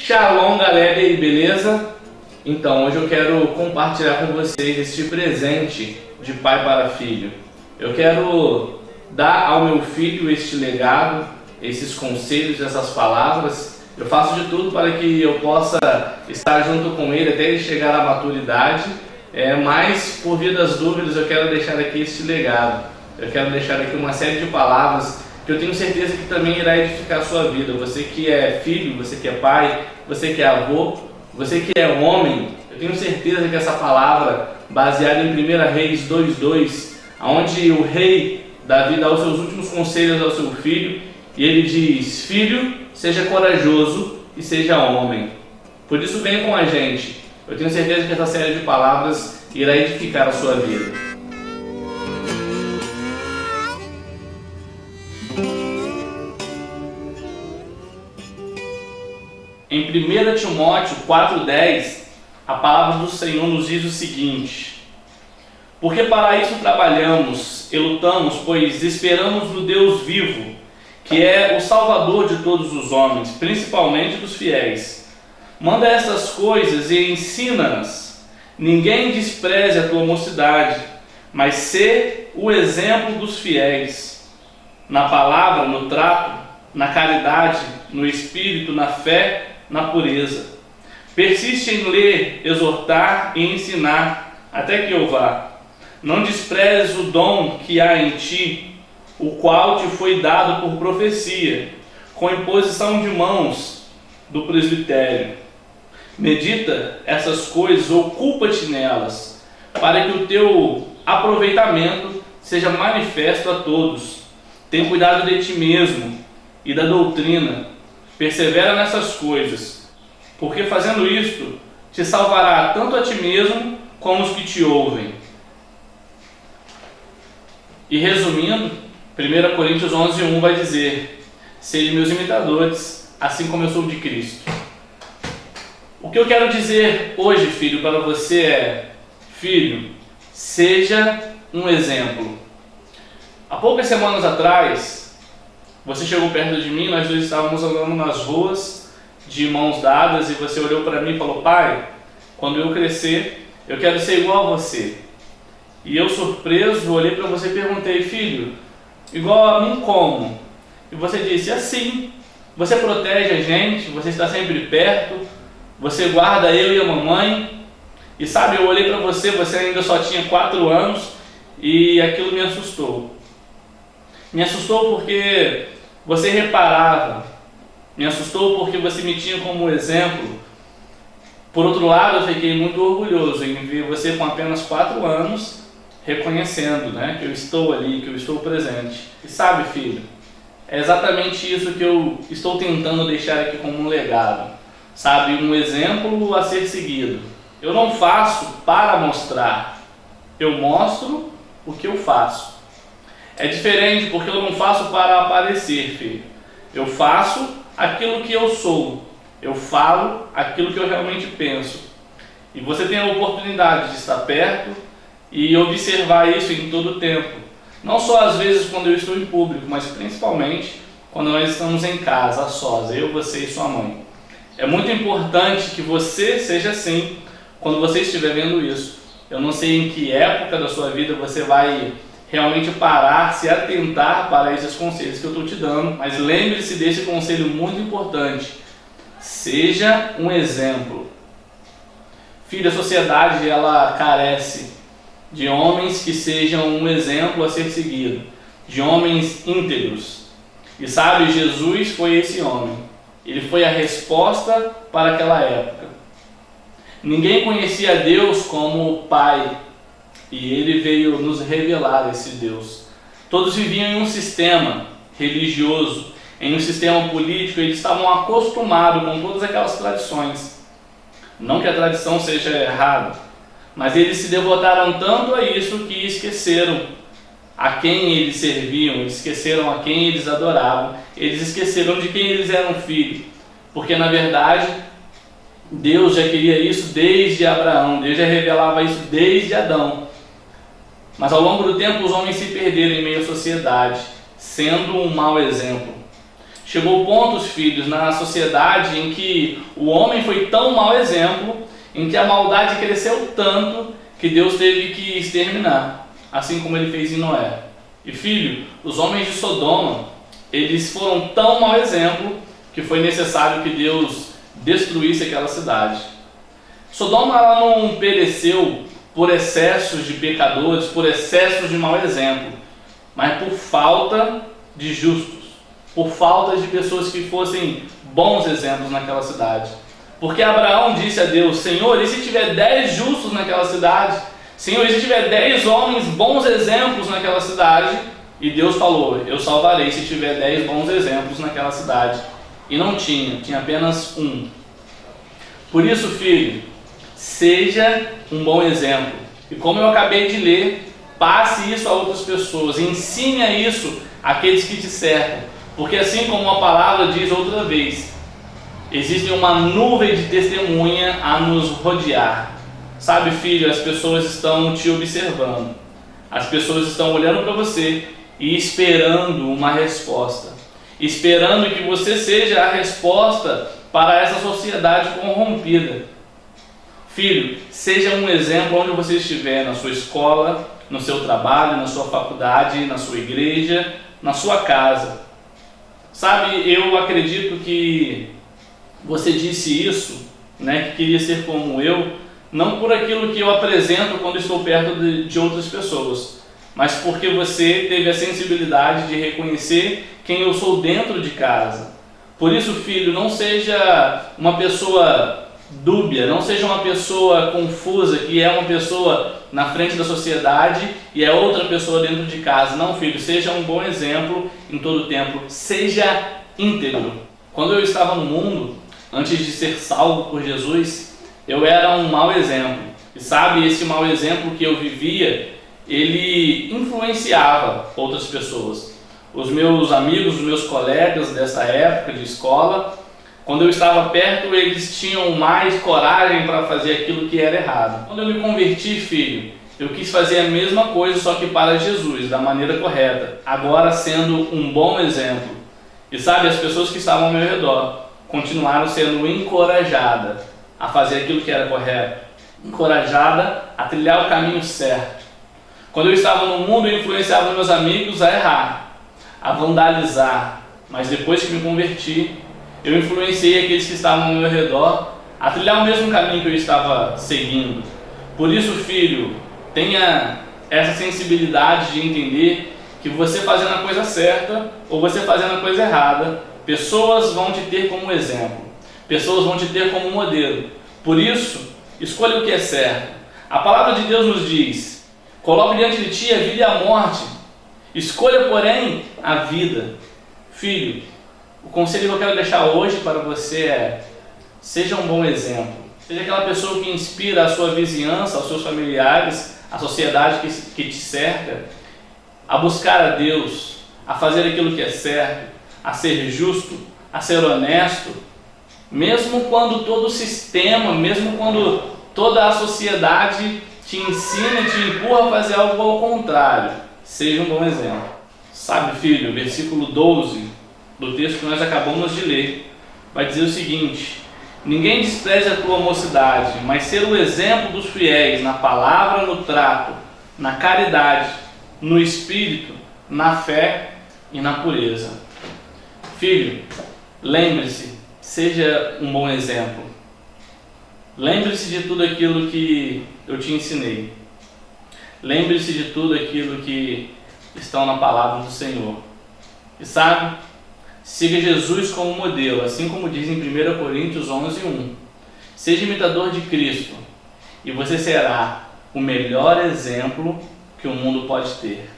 Shalom, galera, e aí, beleza? Então, hoje eu quero compartilhar com vocês este presente de pai para filho. Eu quero dar ao meu filho este legado, esses conselhos, essas palavras. Eu faço de tudo para que eu possa estar junto com ele até ele chegar à maturidade, mas por via das dúvidas eu quero deixar aqui este legado. Eu quero deixar aqui uma série de palavras que eu tenho certeza que também irá edificar a sua vida. Você que é filho, você que é pai, você que é avô, você que é homem, eu tenho certeza que essa palavra, baseada em 1 Reis 2:2, onde o rei Davi dá os seus últimos conselhos ao seu filho, e ele diz: filho, seja corajoso e seja homem. Por isso, venha com a gente. Eu tenho certeza que essa série de palavras irá edificar a sua vida. Em 1 Timóteo 4:10, a palavra do Senhor nos diz o seguinte: porque para isso trabalhamos e lutamos, pois esperamos no Deus vivo, que é o Salvador de todos os homens, principalmente dos fiéis. Manda essas coisas e ensina-nas. Ninguém despreze a tua mocidade, mas sê o exemplo dos fiéis, na palavra, no trato, na caridade, no espírito, na fé, na pureza. Persiste em ler, exortar e ensinar, até que eu vá. Não desprezes o dom que há em ti, o qual te foi dado por profecia, com imposição de mãos do presbitério. Medita essas coisas, ocupa-te nelas, para que o teu aproveitamento seja manifesto a todos. Tem cuidado de ti mesmo e da doutrina. Persevera nessas coisas, porque fazendo isto, te salvará tanto a ti mesmo como os que te ouvem. E resumindo, 1 Coríntios 11:1 vai dizer: sejam meus imitadores, assim como eu sou de Cristo. O que eu quero dizer hoje, filho, para você é: filho, seja um exemplo. Há poucas semanas atrás, você chegou perto de mim, nós dois estávamos andando nas ruas de mãos dadas, e você olhou para mim e falou: pai, quando eu crescer, eu quero ser igual a você. E eu, surpreso, olhei para você e perguntei: filho, igual a mim como? E você disse: assim, você protege a gente, você está sempre perto, você guarda eu e a mamãe. E sabe, eu olhei para você, você ainda só tinha 4 anos, e aquilo me assustou. Me assustou porque você reparava, me assustou porque você me tinha como exemplo. Por outro lado, eu fiquei muito orgulhoso em ver você com apenas 4 anos, reconhecendo, que eu estou ali, que eu estou presente. E sabe, filho, é exatamente isso que eu estou tentando deixar aqui como um legado. Sabe, um exemplo a ser seguido. Eu não faço para mostrar, eu mostro o que eu faço. É diferente porque eu não faço para aparecer, filho. Eu faço aquilo que eu sou. Eu falo aquilo que eu realmente penso. E você tem a oportunidade de estar perto e observar isso em todo o tempo. Não só às vezes quando eu estou em público, mas principalmente quando nós estamos em casa, a sós, eu, você e sua mãe. É muito importante que você seja assim quando você estiver vendo isso. Eu não sei em que época da sua vida você vai realmente parar, se atentar para esses conselhos que eu estou te dando, mas lembre-se desse conselho muito importante: seja um exemplo. Filho, a sociedade ela carece de homens que sejam um exemplo a ser seguido, de homens íntegros. E sabe, Jesus foi esse homem. Ele foi a resposta para aquela época. Ninguém conhecia Deus como Pai, e Ele veio nos revelar esse Deus. Todos viviam em um sistema religioso, em um sistema político, e eles estavam acostumados com todas aquelas tradições. Não que a tradição seja errada, mas eles se devotaram tanto a isso que esqueceram a quem eles serviam, esqueceram a quem eles adoravam, eles esqueceram de quem eles eram filhos, porque na verdade Deus já queria isso desde Abraão, Deus já revelava isso desde Adão. Mas ao longo do tempo os homens se perderam em meio à sociedade, sendo um mau exemplo. Chegou pontos, filhos, na sociedade em que o homem foi tão mau exemplo, em que a maldade cresceu tanto que Deus teve que exterminar, assim como ele fez em Noé. E filho, os homens de Sodoma, eles foram tão mau exemplo que foi necessário que Deus destruísse aquela cidade. Sodoma ela não pereceu por excessos de pecadores, por excessos de mau exemplo, mas por falta de justos, por falta de pessoas que fossem bons exemplos naquela cidade. Porque Abraão disse a Deus: Senhor, e se tiver 10 justos naquela cidade? Senhor, e se tiver 10 homens bons exemplos naquela cidade? E Deus falou: eu salvarei se tiver 10 bons exemplos naquela cidade. E não tinha apenas um. Por isso, filho, seja um bom exemplo. E como eu acabei de ler, passe isso a outras pessoas, ensine isso àqueles que te cercam. Porque assim como a palavra diz outra vez, existe uma nuvem de testemunha a nos rodear. Sabe, filho, as pessoas estão te observando. As pessoas estão olhando para você e esperando uma resposta. Esperando que você seja a resposta para essa sociedade corrompida. Filho, seja um exemplo onde você estiver, na sua escola, no seu trabalho, na sua faculdade, na sua igreja, na sua casa. Sabe, eu acredito que você disse isso, que queria ser como eu, não por aquilo que eu apresento quando estou perto de outras pessoas, mas porque você teve a sensibilidade de reconhecer quem eu sou dentro de casa. Por isso, filho, não seja uma pessoa dúbia, não seja uma pessoa confusa, que é uma pessoa na frente da sociedade e é outra pessoa dentro de casa. Não, filho, seja um bom exemplo em todo o tempo, seja íntegro. Quando eu estava no mundo, antes de ser salvo por Jesus, eu era um mau exemplo. E sabe, esse mau exemplo que eu vivia, ele influenciava outras pessoas. Os meus amigos, os meus colegas dessa época de escola, quando eu estava perto, eles tinham mais coragem para fazer aquilo que era errado. Quando eu me converti, filho, eu quis fazer a mesma coisa, só que para Jesus, da maneira correta. Agora sendo um bom exemplo. E sabe, as pessoas que estavam ao meu redor continuaram sendo encorajadas a fazer aquilo que era correto. Encorajada a trilhar o caminho certo. Quando eu estava no mundo, eu influenciava meus amigos a errar, a vandalizar. Mas depois que me converti, eu influenciei aqueles que estavam ao meu redor a trilhar o mesmo caminho que eu estava seguindo. Por isso, filho, tenha essa sensibilidade de entender que você fazendo a coisa certa ou você fazendo a coisa errada, pessoas vão te ter como exemplo, pessoas vão te ter como modelo. Por isso, escolha o que é certo. A palavra de Deus nos diz: coloque diante de ti a vida e a morte, escolha, porém, a vida. Filho, o conselho que eu quero deixar hoje para você é: seja um bom exemplo. Seja aquela pessoa que inspira a sua vizinhança, aos seus familiares, a sociedade que te cerca, a buscar a Deus, a fazer aquilo que é certo, a ser justo, a ser honesto, mesmo quando todo o sistema, mesmo quando toda a sociedade te ensina e te empurra a fazer algo ao contrário. Seja um bom exemplo. Sabe, filho, versículo 12 do texto que nós acabamos de ler, vai dizer o seguinte: ninguém despreze a tua mocidade, mas ser o exemplo dos fiéis na palavra, no trato, na caridade, no espírito, na fé e na pureza. Filho, lembre-se, seja um bom exemplo. Lembre-se de tudo aquilo que eu te ensinei. Lembre-se de tudo aquilo que estão na palavra do Senhor. E sabe, siga Jesus como modelo, assim como diz em 1 Coríntios 11:1. Seja imitador de Cristo e você será o melhor exemplo que o mundo pode ter.